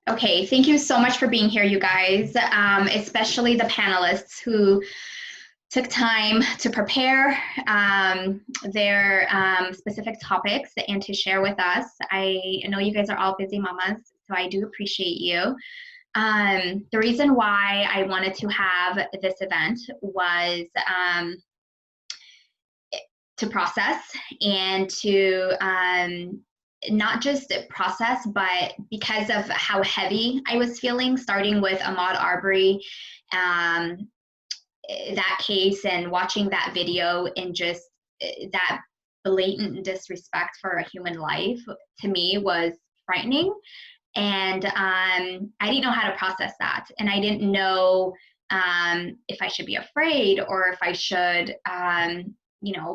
Okay, thank you so much for being here, you guys, especially the panelists who took time to prepare their specific topics and to share with us. I know you guys are all busy mamas, so I do appreciate you. The reason why I wanted to have this event was to process and to not just process, but because of how heavy I was feeling, starting with Ahmaud Arbery, that case, and watching that video, and just that blatant disrespect for a human life, to me was frightening. And I didn't know how to process that. And I didn't know if I should be afraid or if I should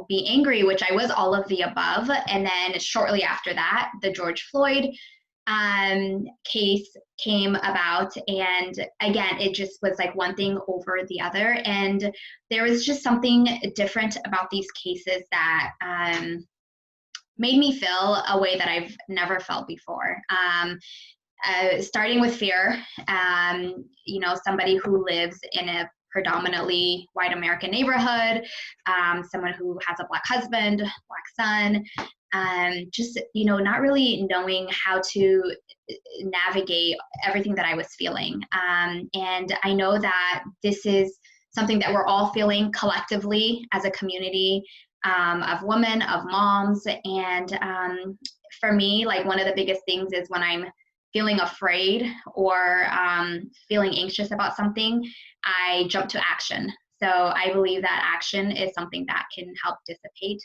be angry, which I was all of the above. And then shortly after that, the George Floyd case came about. And again, it just was like one thing over the other. And there was just something different about these cases that made me feel a way that I've never felt before. Starting with fear, somebody who lives in a predominantly white American neighborhood, someone who has a Black husband, Black son, not really knowing how to navigate everything that I was feeling. And I know that this is something that we're all feeling collectively as a community of women, of moms. And for me, like, one of the biggest things is when I'm feeling afraid or feeling anxious about something, I jump to action. So I believe that action is something that can help dissipate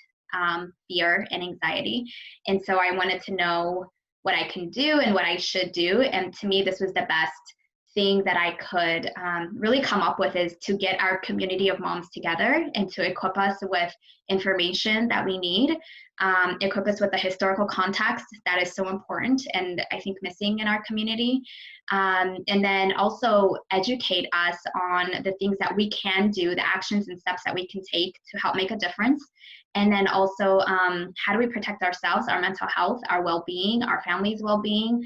fear and anxiety. And so I wanted to know what I can do and what I should do. And to me, this was the best thing that I could really come up with, is to get our community of moms together and to equip us with information that we need, equip us with the historical context that is so important and I think missing in our community, and then also educate us on the things that we can do, the actions and steps that we can take to help make a difference. And then also, how do we protect ourselves, our mental health, our well-being, our family's well-being.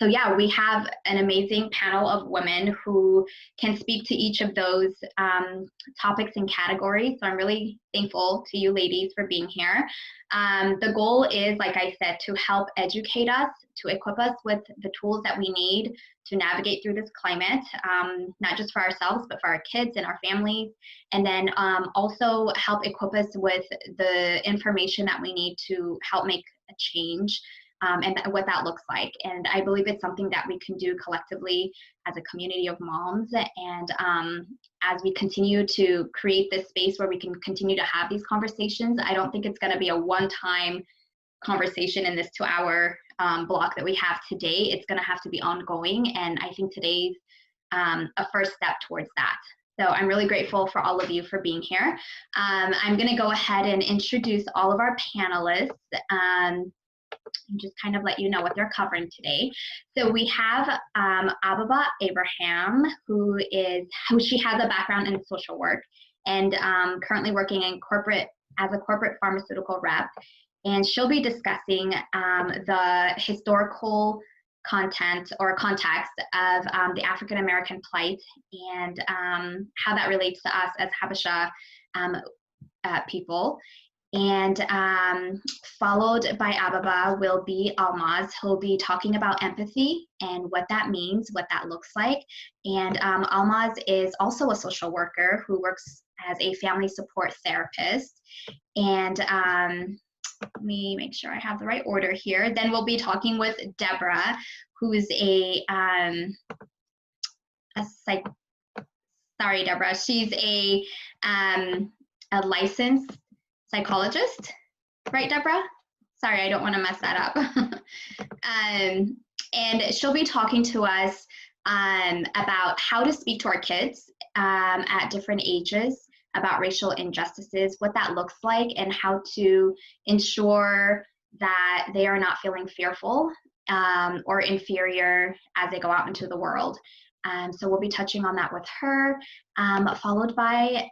So yeah, we have an amazing panel of women who can speak to each of those topics and categories. So I'm really thankful to you ladies for being here. The goal is, like I said, to help educate us, to equip us with the tools that we need to navigate through this climate, not just for ourselves, but for our kids and our families. And then also help equip us with the information that we need to help make a change. And what that looks like. And I believe it's something that we can do collectively as a community of moms. And as we continue to create this space where we can continue to have these conversations, I don't think it's going to be a one-time conversation in this 2-hour block that we have today. It's going to have to be ongoing. And I think today's a first step towards that. So I'm really grateful for all of you for being here. I'm going to go ahead and introduce all of our panelists. And just kind of let you know what they're covering today. So we have Aberham, who she has a background in social work and currently working in as a corporate pharmaceutical rep. And she'll be discussing the historical content or context of the African American plight and how that relates to us as Habesha people. And followed by Ababa will be Almaz, who'll be talking about empathy and what that means, what that looks like. And Almaz is also a social worker who works as a family support therapist. And let me make sure I have the right order here. Then we'll be talking with Deborah, who is sorry, Deborah. She's a licensed psychologist, right, Deborah? Sorry, I don't want to mess that up. And she'll be talking to us about how to speak to our kids at different ages about racial injustices, what that looks like, and how to ensure that they are not feeling fearful or inferior as they go out into the world. So we'll be touching on that with her, followed by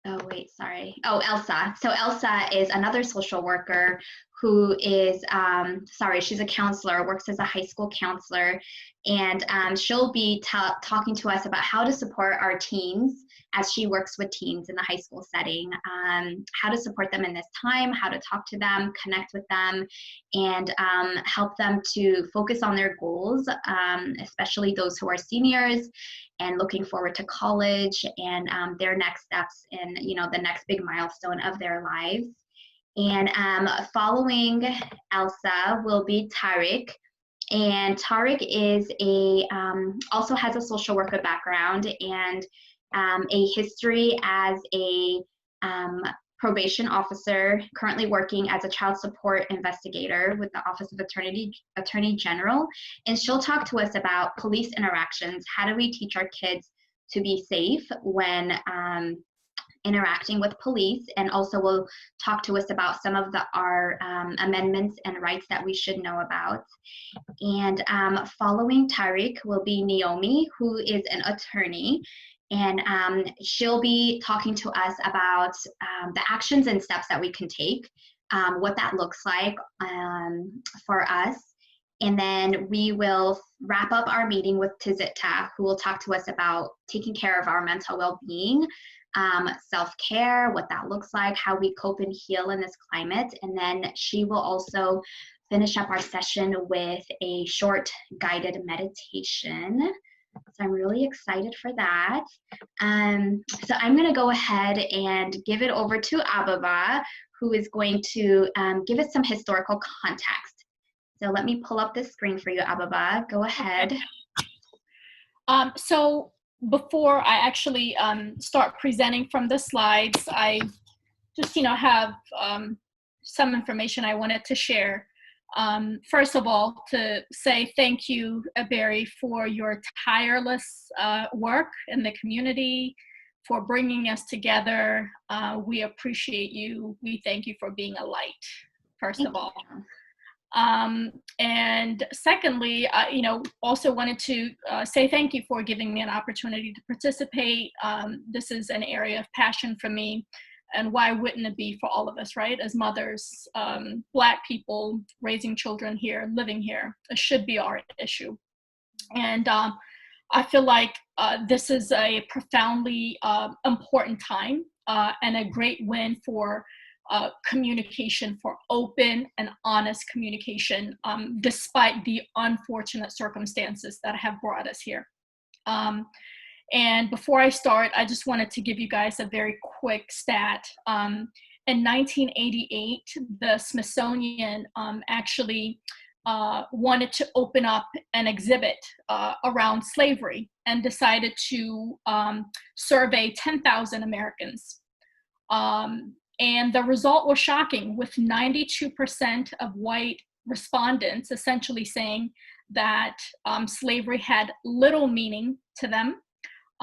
Elsa. So Elsa is another social worker who is, she's a counselor, works as a high school counselor, and she'll be talking to us about how to support our teens as she works with teens in the high school setting, how to support them in this time, how to talk to them, connect with them, and help them to focus on their goals, especially those who are seniors and looking forward to college and their next steps in, the next big milestone of their lives. And following Elsa will be Tariq. And Tariq is also has a social worker background and a history as a probation officer, currently working as a child support investigator with the Office of Attorney General. And she'll talk to us about police interactions. How do we teach our kids to be safe when interacting with police? And also will talk to us about some of our amendments and rights that we should know about. And following Tariq will be Naomi, who is an attorney. And she'll be talking to us about the actions and steps that we can take, what that looks like for us. And then we will wrap up our meeting with Tizita, who will talk to us about taking care of our mental well-being, self-care, what that looks like, how we cope and heal in this climate. And then she will also finish up our session with a short guided meditation. So I'm really excited for that. So I'm going to go ahead and give it over to Ababa, who is going to give us some historical context. So let me pull up this screen for you, Ababa. Go ahead. So before I actually start presenting from the slides, I just have some information I wanted to share. First of all, to say thank you, Barry, for your tireless work in the community, for bringing us together. We appreciate you. We thank you for being a light, first of all. And secondly, also wanted to say thank you for giving me an opportunity to participate. This is an area of passion for me. And why wouldn't it be for all of us, right? As mothers, Black people raising children here, living here, it should be our issue. And I feel like this is a profoundly important time and a great win for communication, for open and honest communication, despite the unfortunate circumstances that have brought us here. And before I start, I just wanted to give you guys a very quick stat. In 1988, the Smithsonian actually wanted to open up an exhibit around slavery and decided to survey 10,000 Americans. And the result was shocking, with 92% of white respondents essentially saying that slavery had little meaning to them.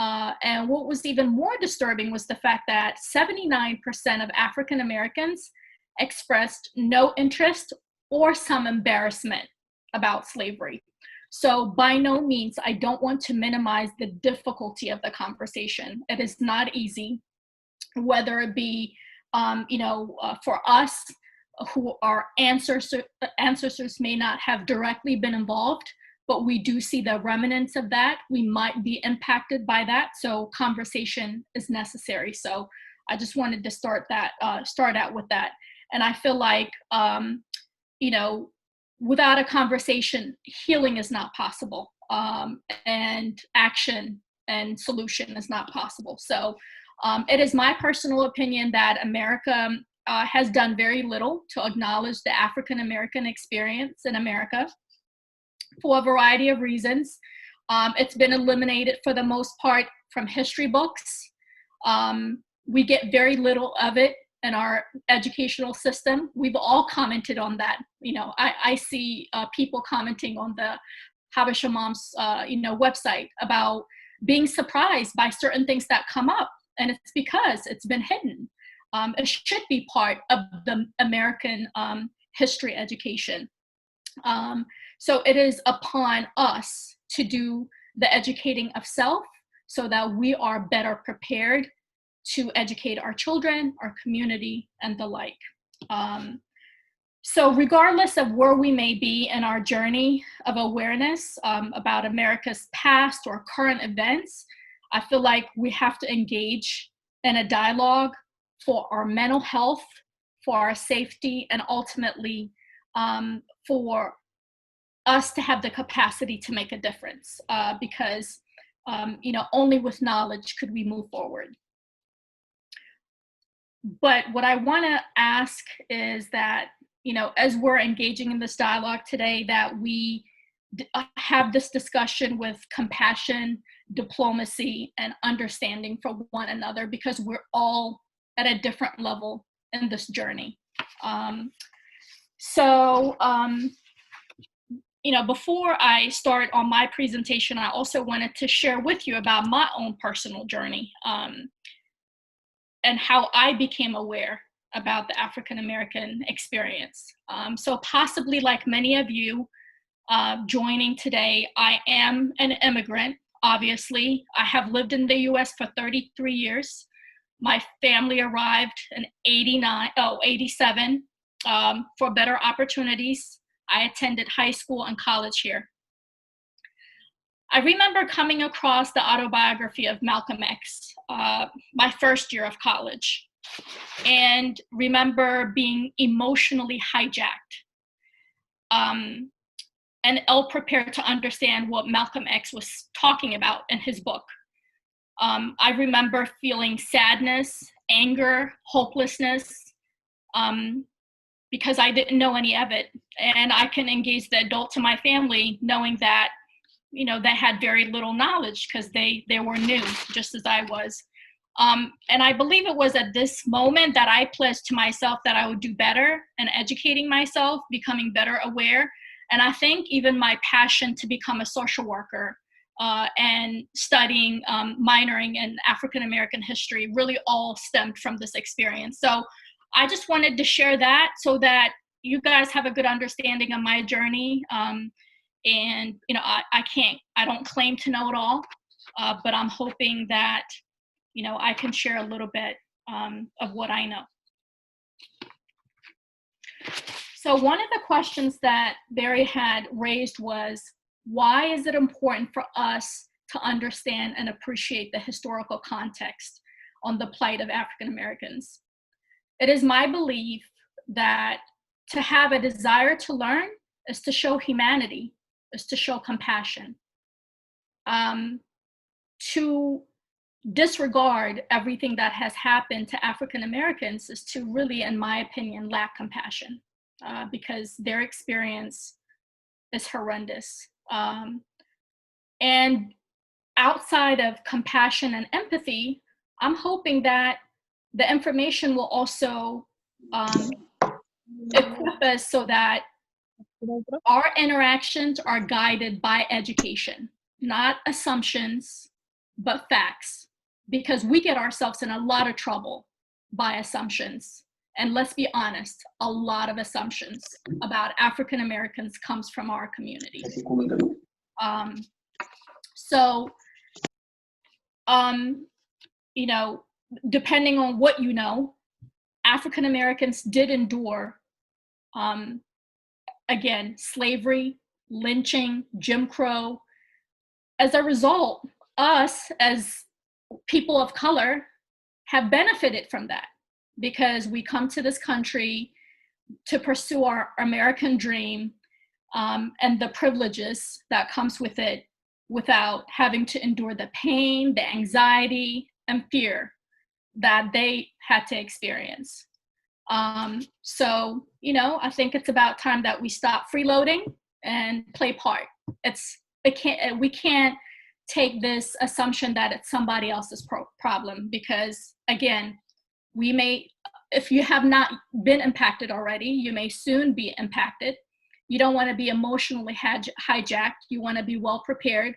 And what was even more disturbing was the fact that 79% of African Americans expressed no interest or some embarrassment about slavery. So by no means, I don't want to minimize the difficulty of the conversation. It is not easy, whether it be, for us who our ancestors may not have directly been involved, but we do see the remnants of that. We might be impacted by that. So conversation is necessary. So I just wanted to start out with that. And I feel like, without a conversation, healing is not possible. And action and solution is not possible. So it is my personal opinion that America has done very little to acknowledge the African American experience in America, for a variety of reasons. It's been eliminated for the most part from history books. We get very little of it in our educational system. We've all commented on that. I see people commenting on the Habesha Moms website about being surprised by certain things that come up. And it's because it's been hidden. It should be part of the American history education. So it is upon us to do the educating of self so that we are better prepared to educate our children, our community, and the like. So regardless of where we may be in our journey of awareness about America's past or current events, I feel like we have to engage in a dialogue for our mental health, for our safety, and ultimately for us to have the capacity to make a difference, because only with knowledge could we move forward. But what I want to ask is that, as we're engaging in this dialogue today, that we have this discussion with compassion, diplomacy, and understanding for one another, because we're all at a different level in this journey. Before I start on my presentation, I also wanted to share with you about my own personal journey and how I became aware about the African American experience. So possibly like many of you joining today, I am an immigrant, obviously. I have lived in the US for 33 years. My family arrived in 87 for better opportunities. I attended high school and college here. I remember coming across the autobiography of Malcolm X, my first year of college, and remember being emotionally hijacked and ill-prepared to understand what Malcolm X was talking about in his book. I remember feeling sadness, anger, hopelessness, because I didn't know any of it. And I can engage the adults in my family knowing that, they had very little knowledge because they were new, just as I was. And I believe it was at this moment that I pledged to myself that I would do better in educating myself, becoming better aware. And I think even my passion to become a social worker and studying, minoring in African American history really all stemmed from this experience. So I just wanted to share that so that you guys have a good understanding of my journey. And I don't claim to know it all, but I'm hoping that, I can share a little bit of what I know. So one of the questions that Barry had raised was, why is it important for us to understand and appreciate the historical context on the plight of African Americans? It is my belief that to have a desire to learn is to show humanity, is to show compassion. To disregard everything that has happened to African Americans is to really, in my opinion, lack compassion, because their experience is horrendous. And outside of compassion and empathy, I'm hoping that the information will also equip us so that our interactions are guided by education, not assumptions, but facts, because we get ourselves in a lot of trouble by assumptions. And let's be honest, a lot of assumptions about African Americans comes from our community. Depending on what you know, African Americans did endure, again, slavery, lynching, Jim Crow. As a result, us as people of color have benefited from that because we come to this country to pursue our American dream and the privileges that comes with it without having to endure the pain, the anxiety, and fear that they had to experience. I think it's about time that we stop freeloading and play part. We can't take this assumption that it's somebody else's problem, because again, if you have not been impacted already, you may soon be impacted. You don't want to be emotionally hijacked. You want to be well prepared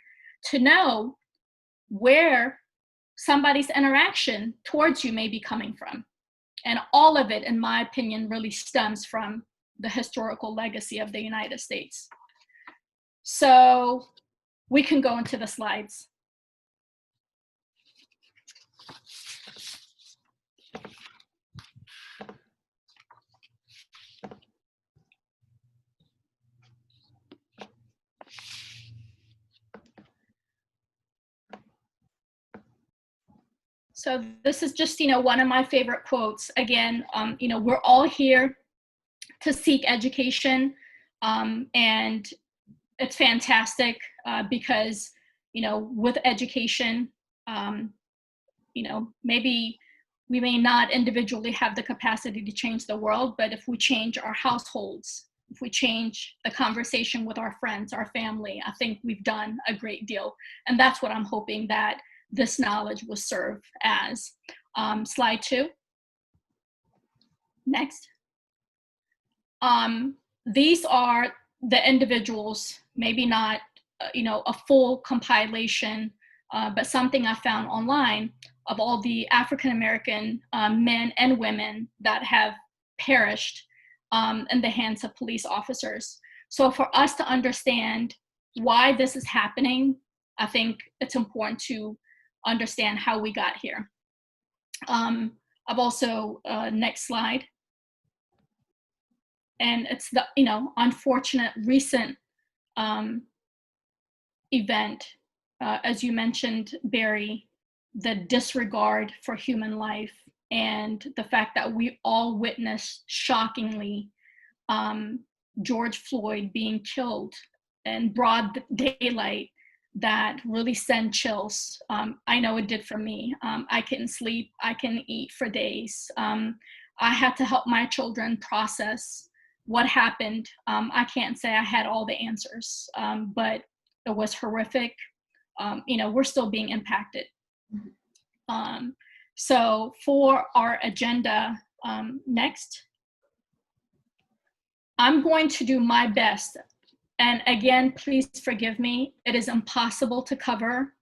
to know where somebody's interaction towards you may be coming from. And all of it, in my opinion, really stems from the historical legacy of the United States. So we can go into the slides. So this is just, one of my favorite quotes. Again, we're all here to seek education, and it's fantastic because, with education, maybe we may not individually have the capacity to change the world, but if we change our households, if we change the conversation with our friends, our family, I think we've done a great deal. And that's what I'm hoping that this knowledge will serve as. Slide 2. Next. These are the individuals, maybe not, a full compilation, but something I found online of all the African-American men and women that have perished in the hands of police officers. So for us to understand why this is happening, I think it's important to understand how we got here. I've also, next slide. And it's the, unfortunate recent event, as you mentioned, Barry, the disregard for human life and the fact that we all witnessed, shockingly, George Floyd being killed in broad daylight, that really sent chills. I know it did for me. I couldn't sleep, I couldn't eat for days. I had to help my children process what happened. I can't say I had all the answers, but it was horrific. We're still being impacted. So for our agenda, next, I'm going to do my best. And again, please forgive me. It is impossible to cover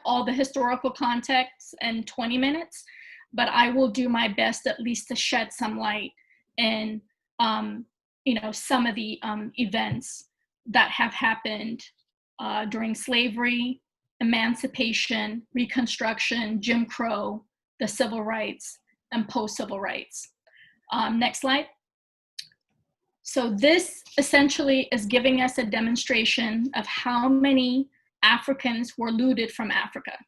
all the historical context in 20 minutes, but I will do my best at least to shed some light in, some of the events that have happened during slavery, emancipation, Reconstruction, Jim Crow, the civil rights, and post-civil rights. Next slide. So this essentially is giving us a demonstration of how many Africans were looted from Africa.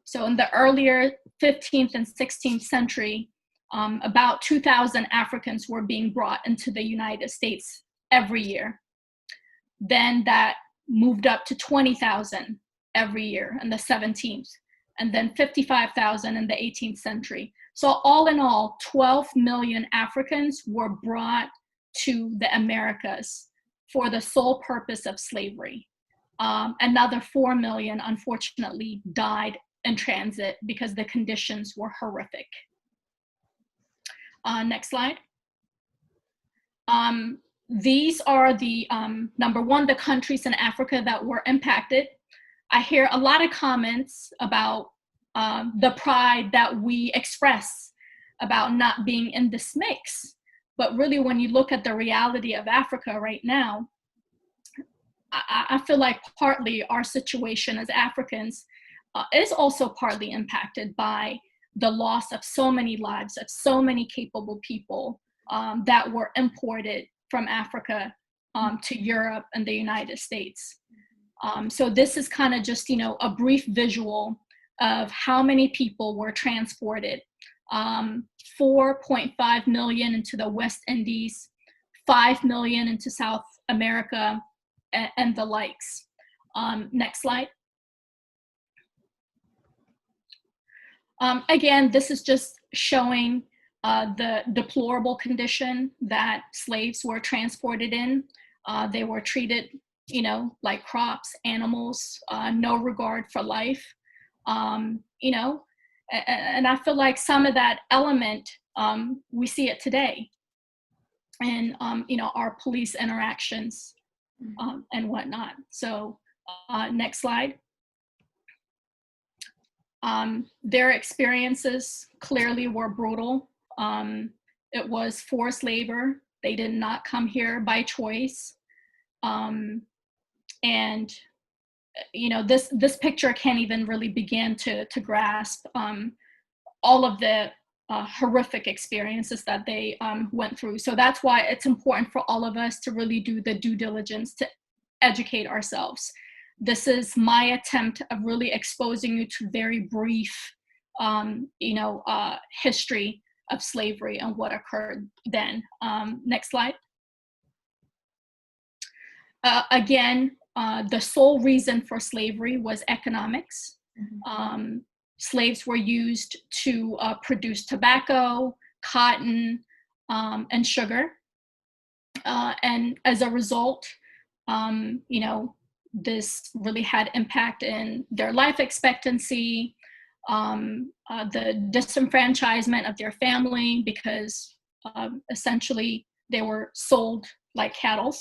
So in the earlier 15th and 16th century, about 2,000 Africans were being brought into the United States every year. Then that moved up to 20,000 every year in the 17th, and then 55,000 in the 18th century. So all in all, 12 million Africans were brought to the Americas for the sole purpose of slavery. Another 4 million, unfortunately, died in transit because the conditions were horrific. Next slide. These are the, number one, the countries in Africa that were impacted. I hear a lot of comments about the pride that we express about not being in this mix. But really, when you look at the reality of Africa right now, I feel like partly our situation as Africans is also partly impacted by the loss of so many lives, of so many capable people that were imported from Africa to Europe and the United States. So this is kind of just, a brief visual of how many people were transported. 4.5 million into the West Indies, 5 million into South America, and the likes. Next slide. Again, this is just showing the deplorable condition that slaves were transported in. They were treated, like crops, animals, no regard for life, and I feel like some of that element, we see it today in, our police interactions and whatnot. So next slide. Their experiences clearly were brutal. It was forced labor. They did not come here by choice. And this picture can't even really begin to grasp all of the horrific experiences that they went through. So that's why it's important for all of us to really do the due diligence to educate ourselves. This is my attempt of really exposing you to very brief history of slavery and what occurred then. Next slide. Again, the sole reason for slavery was economics. Slaves were used to produce tobacco, cotton, and sugar. And as a result, this really had impact in their life expectancy, the disenfranchisement of their family, because essentially they were sold like cattle.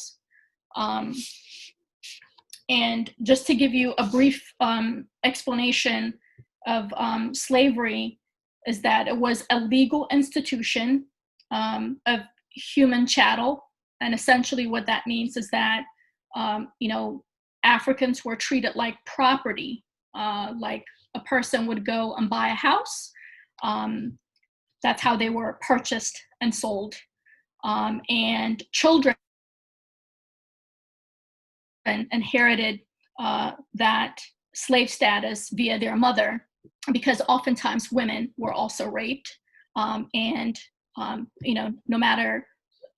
And just to give you a brief explanation of slavery, is that it was a legal institution of human chattel. And essentially what that means is that, Africans were treated like property, like a person would go and buy a house. That's how they were purchased and sold. And children inherited that slave status via their mother, because oftentimes women were also raped. No matter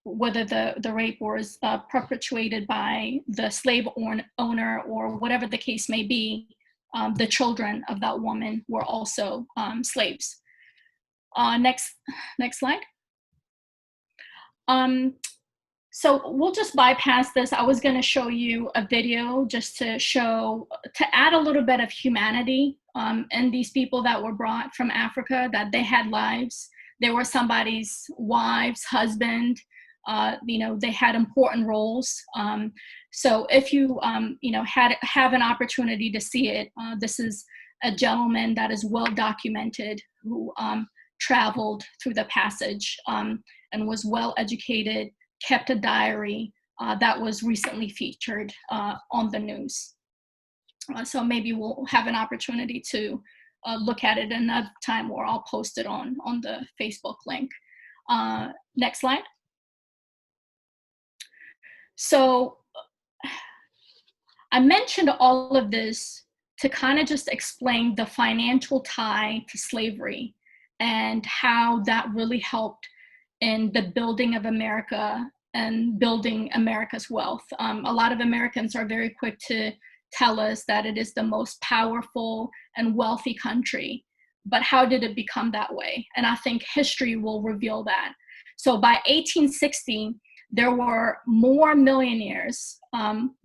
whether the rape was perpetuated by the slave owner or whatever the case may be, the children of that woman were also slaves. Next slide. So we'll just bypass this. I was going to show you a video just to add a little bit of humanity in these people that were brought from Africa, that they had lives. They were somebody's wives, husband. They had important roles. So if you, have an opportunity to see it, this is a gentleman that is well documented who traveled through the passage and was well educated, kept a diary that was recently featured on the news. So maybe we'll have an opportunity to look at it another time, or I'll post it on the Facebook link. Next slide. So I mentioned all of this to kind of just explain the financial tie to slavery and how that really helped in the building of America and building America's wealth. A lot of Americans are very quick to tell us that it is the most powerful and wealthy country, but how did it become that way? And I think history will reveal that. So by 1860, there were more millionaires,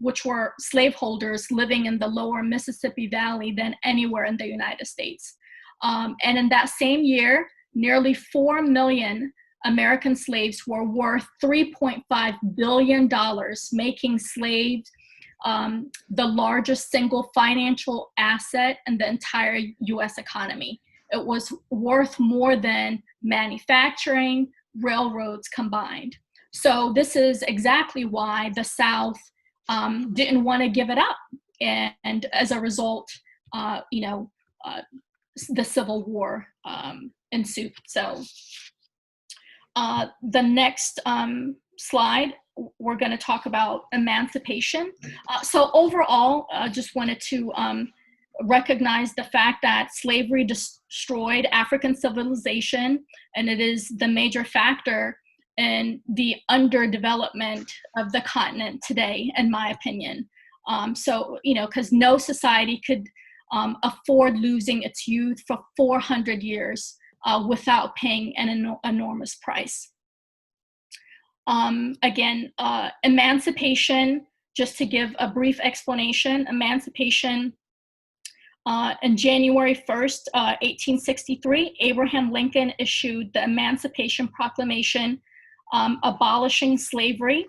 which were slaveholders living in the lower Mississippi Valley, than anywhere in the United States. And in that same year, nearly 4 million American slaves were worth $3.5 billion, making slaves the largest single financial asset in the entire US economy. It was worth more than manufacturing, railroads combined. So this is exactly why the South didn't want to give it up. And as a result, the Civil War ensued. So the next slide, we're going to talk about emancipation. So overall, just wanted to recognize the fact that slavery destroyed African civilization, and it is the major factor in the underdevelopment of the continent today, in my opinion. Because no society could afford losing its youth for 400 years without paying an enormous price. Emancipation, just to give a brief explanation, emancipation on January 1st, 1863, Abraham Lincoln issued the Emancipation Proclamation, abolishing slavery,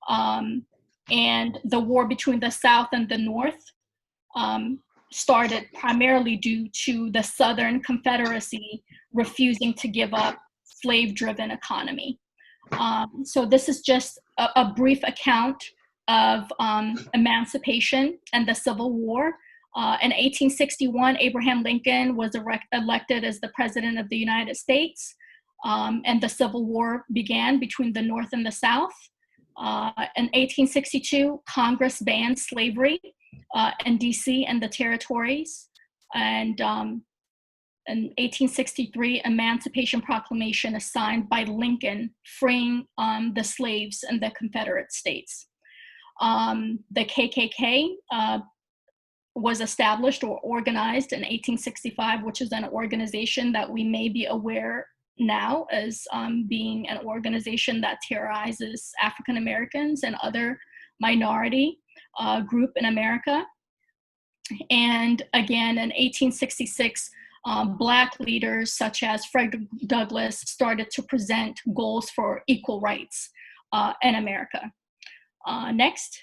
and the war between the South and the North started primarily due to the Southern Confederacy refusing to give up slave-driven economy. So this is just a brief account of emancipation and the Civil War. In 1861, Abraham Lincoln was elected as the President of the United States, and the Civil War began between the North and the South. In 1862, Congress banned slavery in DC and the territories. And In 1863, Emancipation Proclamation is signed by Lincoln, freeing the slaves in the Confederate States. The KKK was established or organized in 1865, which is an organization that we may be aware now as being an organization that terrorizes African Americans and other minority group in America. And again, in 1866, Black leaders such as Frederick Douglass started to present goals for equal rights in America. Next.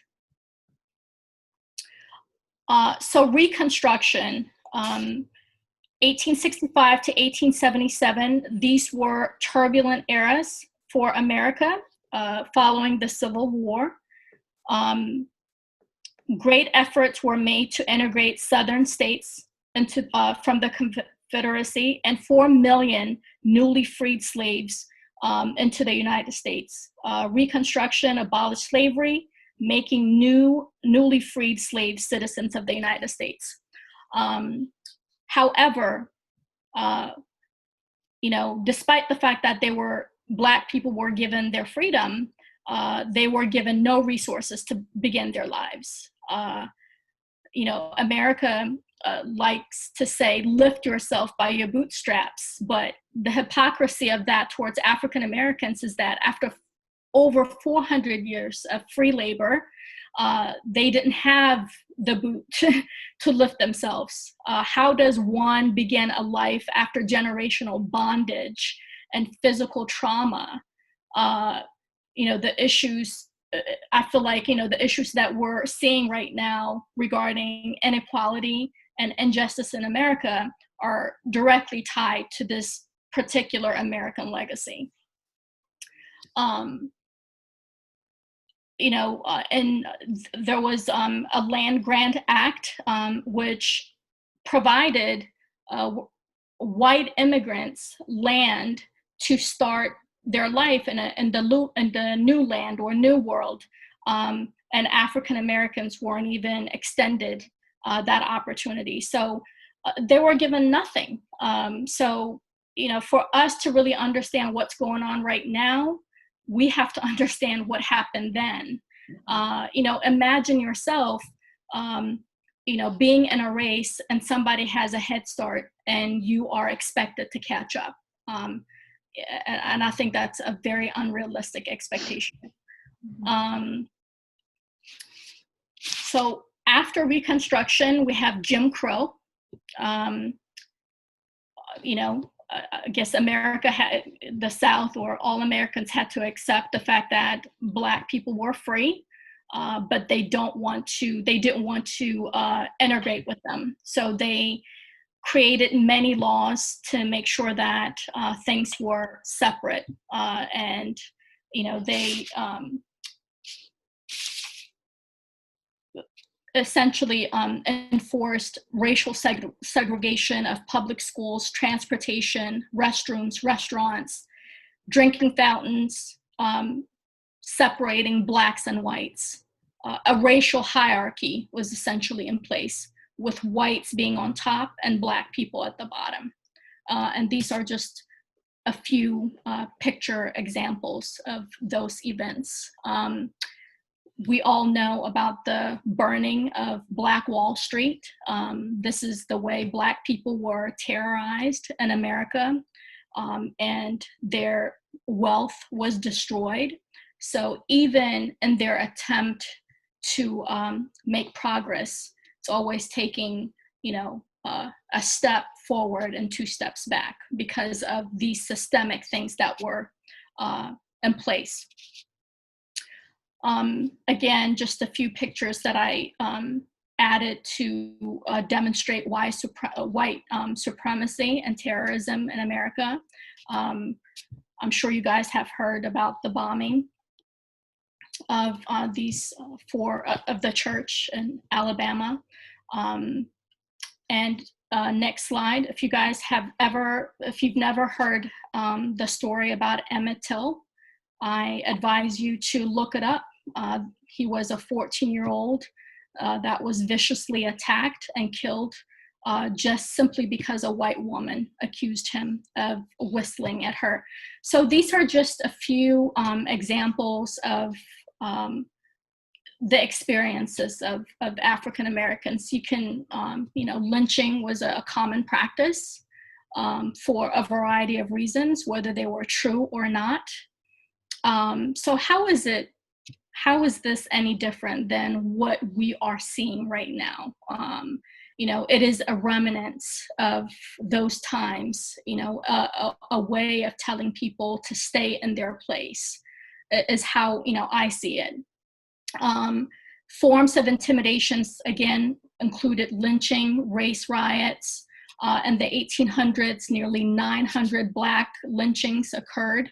So Reconstruction, 1865 to 1877, these were turbulent eras for America following the Civil War. Great efforts were made to integrate Southern states into, from the Confederacy, and 4 million newly freed slaves into the United States. Reconstruction abolished slavery, making newly freed slaves citizens of the United States. However, despite the fact that Black people were given their freedom, they were given no resources to begin their lives. America likes to say, lift yourself by your bootstraps, but the hypocrisy of that towards African Americans is that after over 400 years of free labor, they didn't have the boot to lift themselves. How does one begin a life after generational bondage and physical trauma? The issues, I feel like, the issues that we're seeing right now regarding inequality and injustice in America are directly tied to this particular American legacy. And there was a Land Grant Act, which provided white immigrants land to start their life in the new land or new world, and African Americans weren't even extended that opportunity. So they were given nothing. For us to really understand what's going on right now, we have to understand what happened then. Imagine yourself, being in a race and somebody has a head start and you are expected to catch up. And I think that's a very unrealistic expectation. So after Reconstruction, we have Jim Crow. I guess the South, or all Americans, had to accept the fact that Black people were free, but they didn't want to integrate with them. So they created many laws to make sure that things were separate, and they essentially enforced racial segregation of public schools, transportation, restrooms, restaurants, drinking fountains, separating Blacks and whites. A racial hierarchy was essentially in place, with whites being on top and Black people at the bottom. And these are just a few picture examples of those events. We all know about the burning of Black Wall Street. This is the way Black people were terrorized in America, and their wealth was destroyed. So even in their attempt to make progress, it's always taking, a step forward and 2 steps back because of these systemic things that were in place. Again, just a few pictures that I added to demonstrate white supremacy and terrorism in America. I'm sure you guys have heard about the bombing of these 4 of the church in Alabama. Next slide. If you've never heard the story about Emmett Till, I advise you to look it up. He was a 14-year-old that was viciously attacked and killed just simply because a white woman accused him of whistling at her. So these are just a few examples of the experiences of African Americans. You can, lynching was a common practice for a variety of reasons, whether they were true or not. So how is this any different than what we are seeing right now? It is a remnant of those times, a way of telling people to stay in their place is how, I see it. Forms of intimidations, again, included lynching, race riots. In the 1800s, nearly 900 Black lynchings occurred.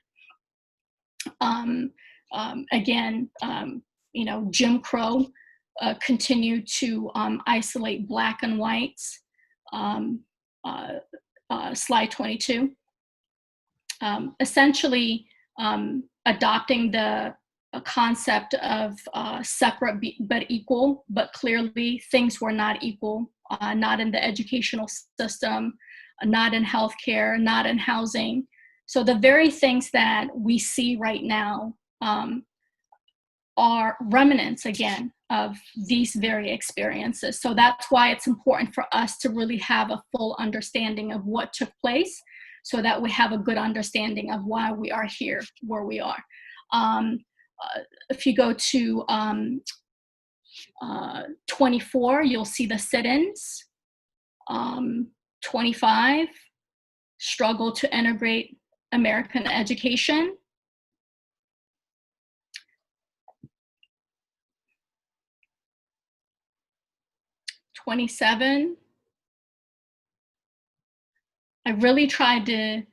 Jim Crow continued to isolate Black and whites. Slide 22. Essentially, adopting the concept of separate but equal, but clearly things were not equal, not in the educational system, not in healthcare, not in housing. So the very things that we see right now are remnants, again, of these very experiences. So that's why it's important for us to really have a full understanding of what took place, so that we have a good understanding of why we are here, where we are. If you go to 24, you'll see the sit-ins. 25, struggle to integrate American education. 27, I really tried to,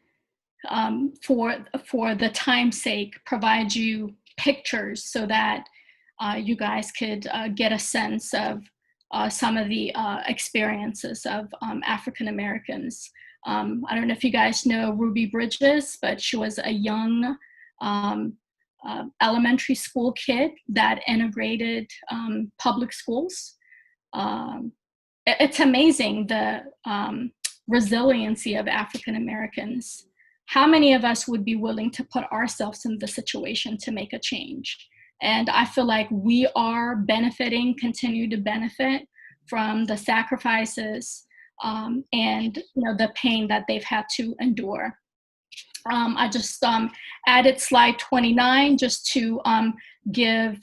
for the time's sake, provide you pictures so that you guys could get a sense of some of the experiences of African Americans. I don't know if you guys know Ruby Bridges, but she was a young elementary school kid that integrated public schools. It's amazing the resiliency of African Americans. How many of us would be willing to put ourselves in the situation to make a change? And I feel like we are benefiting, continue to benefit from the sacrifices and the pain that they've had to endure. I just added slide 29 just to give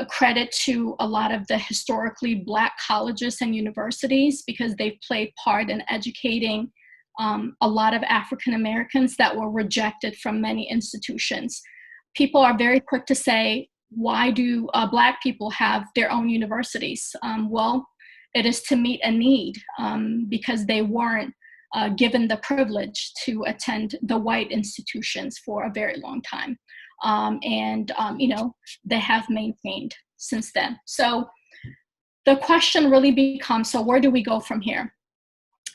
credit to a lot of the historically Black colleges and universities, because they've played part in educating a lot of African Americans that were rejected from many institutions. People are very quick to say, why do Black people have their own universities? Well, it is to meet a need because they weren't given the privilege to attend the white institutions for a very long time. They have maintained since then. So the question really becomes, so where do we go from here?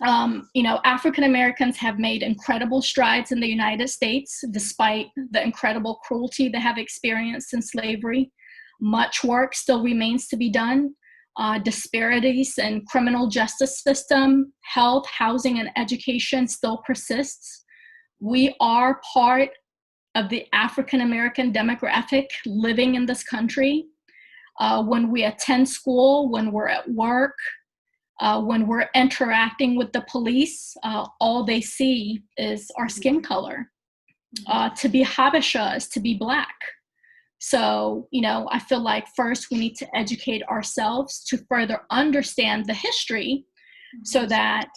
African Americans have made incredible strides in the United States, despite the incredible cruelty they have experienced in slavery. Much work still remains to be done. Disparities in criminal justice system, health, housing, and education still persists. We are part of the African American demographic living in this country. When we attend school, when we're at work, when we're interacting with the police, all they see is our skin color. To be Habesha is to be Black. So, I feel like first we need to educate ourselves to further understand the history so that,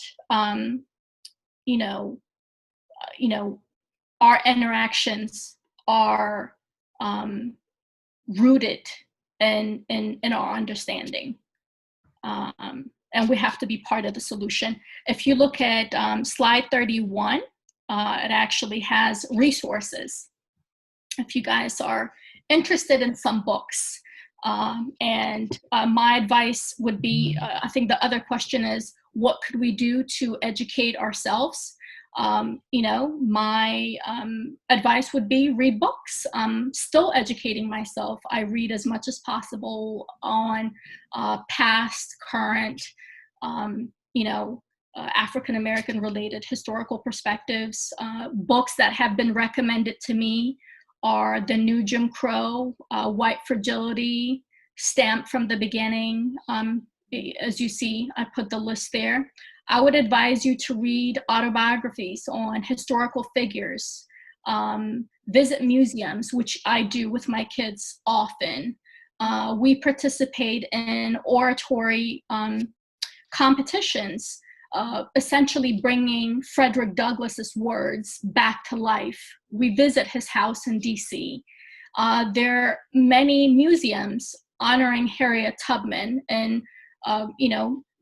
our interactions are rooted in our understanding. And we have to be part of the solution. If you look at slide 31, it actually has resources. If you guys are interested in some books, and my advice would be, I think the other question is, what could we do to educate ourselves? My advice would be read books. Still educating myself. I read as much as possible on past, current, African American related historical perspectives. Books that have been recommended to me are The New Jim Crow, White Fragility, Stamped from the Beginning. As you see, I put the list there. I would advise you to read autobiographies on historical figures, visit museums, which I do with my kids often. We participate in oratory competitions, essentially bringing Frederick Douglass's words back to life. We visit his house in DC. There are many museums honoring Harriet Tubman in,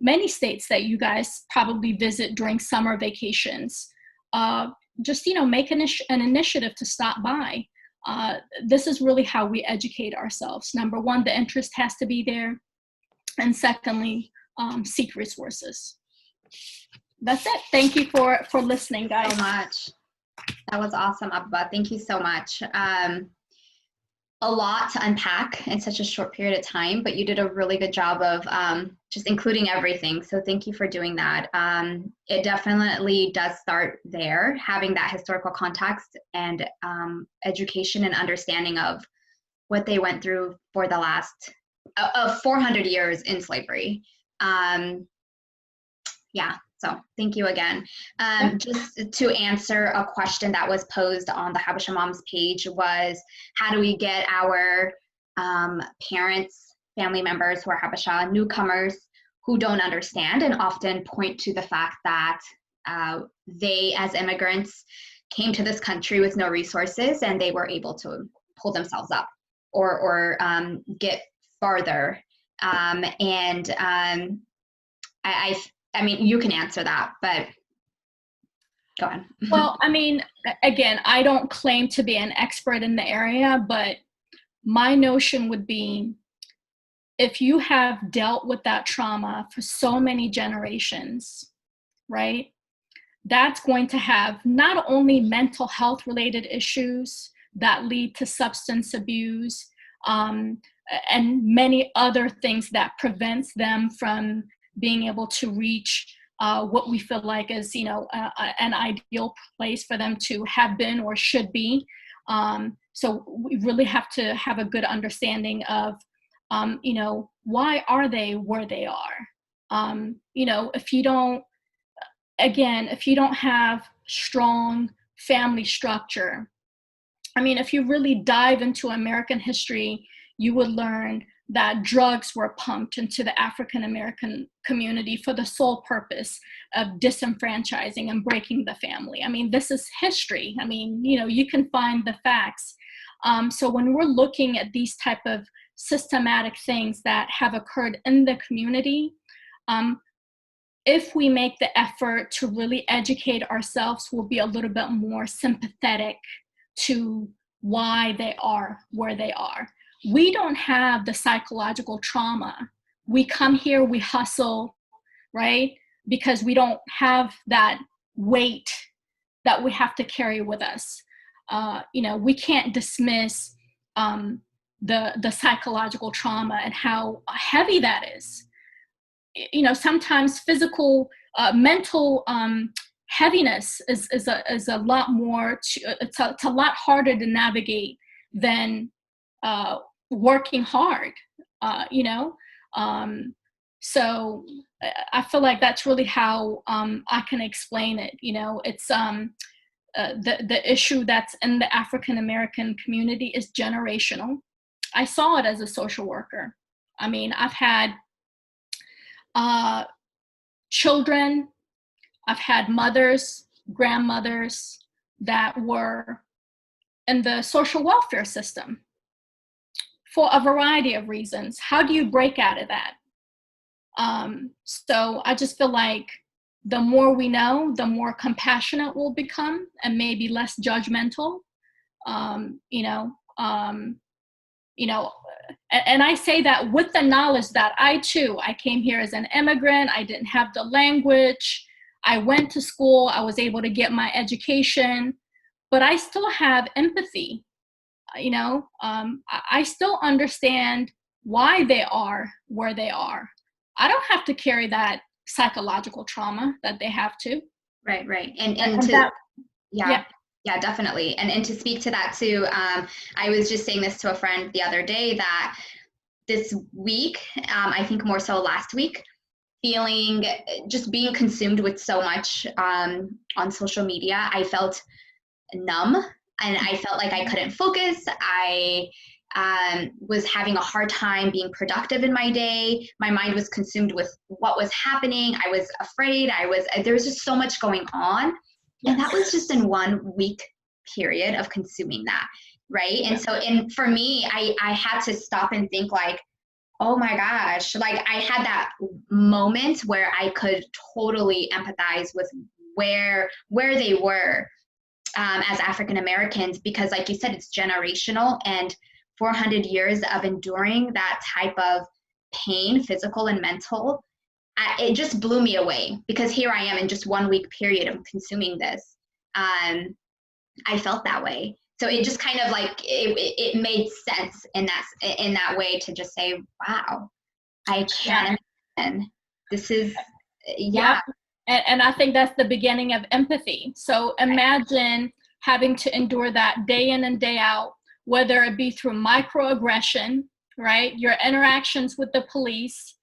many states that you guys probably visit during summer vacations. Just, make an initiative to stop by. This is really how we educate ourselves. Number one, the interest has to be there. And secondly, seek resources. That's it. Thank you for listening, guys. So much. That was awesome, Abba. Thank you so much. A lot to unpack in such a short period of time, but you did a really good job of just including everything. So thank you for doing that. It definitely does start there, having that historical context and education and understanding of what they went through for the last of 400 years in slavery. So thank you again. Just to answer a question that was posed on the Habesha Moms page was, how do we get our parents, family members who are Habesha, newcomers who don't understand and often point to the fact that they as immigrants came to this country with no resources and they were able to pull themselves up or get farther. I mean, you can answer that, but go on. Well, I mean, again, I don't claim to be an expert in the area, but my notion would be, if you have dealt with that trauma for so many generations, right, that's going to have not only mental health related issues that lead to substance abuse and many other things that prevents them from being able to reach what we feel like is, an ideal place for them to have been or should be. So we really have to have a good understanding of, why are they where they are? If you don't have strong family structure, I mean, if you really dive into American history, you would learn that drugs were pumped into the African American community for the sole purpose of disenfranchising and breaking the family. I mean, this is history. I mean, you can find the facts. So when we're looking at these type of systematic things that have occurred in the community, if we make the effort to really educate ourselves, we'll be a little bit more sympathetic to why they are where they are. We don't have the psychological trauma. We come here, we hustle, right? Because we don't have that weight that we have to carry with us. We can't dismiss the psychological trauma and how heavy that is. Sometimes physical, mental heaviness is a lot more. It's a lot harder to navigate than working hard, so I feel like that's really how I can explain it. It's the issue that's in the African American community is generational. I saw it as a social worker. I mean, I've had children, I've had mothers, grandmothers that were in the social welfare system for a variety of reasons. How do you break out of that? So I just feel like the more we know, the more compassionate we'll become and maybe less judgmental. And I say that with the knowledge that I came here as an immigrant. I didn't have the language. I went to school. I was able to get my education, but I still have empathy. I still understand why they are where they are. I don't have to carry that psychological trauma that they have too. Right. And To that, yeah. Yeah, definitely. And to speak to that too, I was just saying this to a friend the other day that this week, I think more so last week, feeling just being consumed with so much on social media, I felt numb and I felt like I couldn't focus. I was having a hard time being productive in my day. My mind was consumed with what was happening. I was afraid. There was just so much going on. And that was just in 1 week period of consuming that. Right. And so for me, I had to stop and think like, oh my gosh, like I had that moment where I could totally empathize with where they were as African Americans, because like you said, it's generational, and 400 years of enduring that type of pain, physical and mental, it just blew me away, because here I am in just 1 week period of consuming this. I felt that way. So it just kind of like, it made sense in that way to just say, wow, I can't imagine. This is, yeah. And I think that's the beginning of empathy. So imagine having to endure that day in and day out, whether it be through microaggression, right? Your interactions with the police.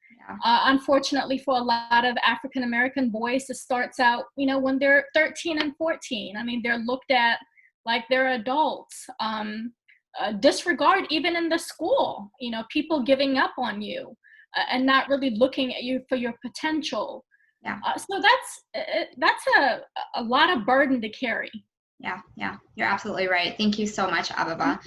Unfortunately, for a lot of African American boys, it starts out, when they're 13 and 14. I mean, they're looked at like they're adults. Disregard even in the school, people giving up on you and not really looking at you for your potential. So that's a lot of burden to carry. Yeah, you're absolutely right. Thank you so much, Ababa.